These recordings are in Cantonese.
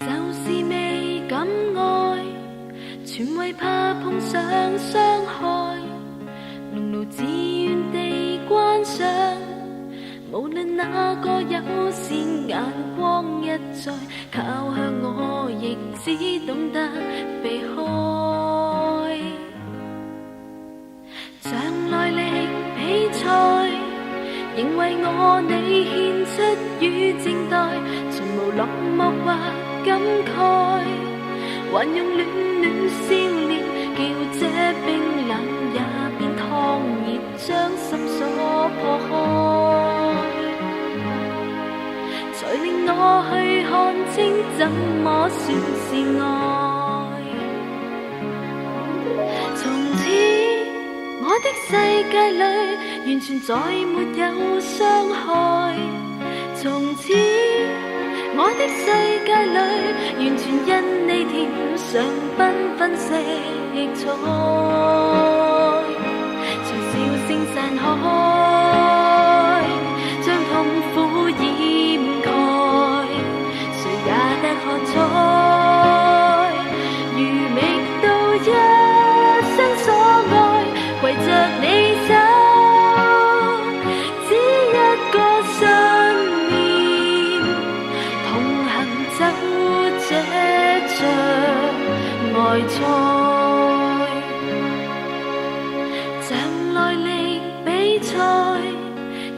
就是未敢愛，全為怕碰上傷害，濃爐自願地關上，無論哪個友善眼光一再靠向我，亦只懂得避開。像耐力比賽，仍為我你獻出與靜待，從無落寞或感慨，還用暖暖笑臉叫這冰冷也變燙熱，將心所破開，才令我去看清怎麼算是愛。從此我的世界裏完全再沒有傷害，從此我的世界裏完全因你甜上繽紛色彩，隨笑聲散開，將痛苦掩蓋，誰也得喝彩，如覓到一生所愛，圍着你走，只一個信念，同行走這場愛賽。像耐力比賽，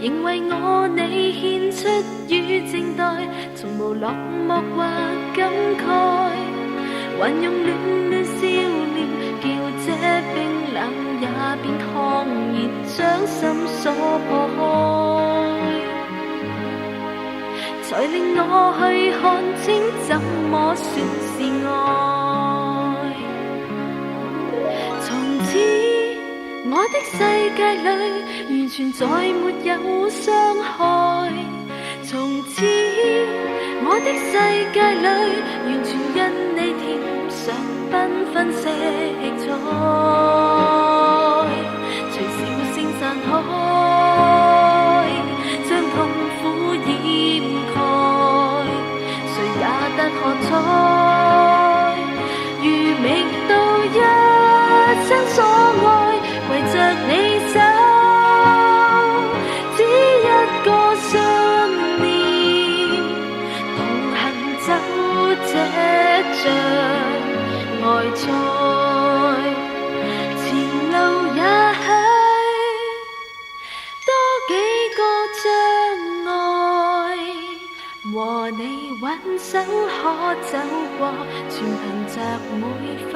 仍為我你獻出與靜待，從無落寞或感慨，還用暖暖笑臉叫這冰冷也變燙熱，將心所破開，才令我去看清怎麼算是愛。從此我的世界裏完全再沒有傷害，從此我的世界裏完全因你甜上繽紛色彩，隨笑聲散開，將痛苦掩蓋，誰也得喝彩，如覓到一生所愛，圍着你走，只一個信念，同行走這場愛賽，前路也許多幾個障礙，和你挽手可走過，全憑着每分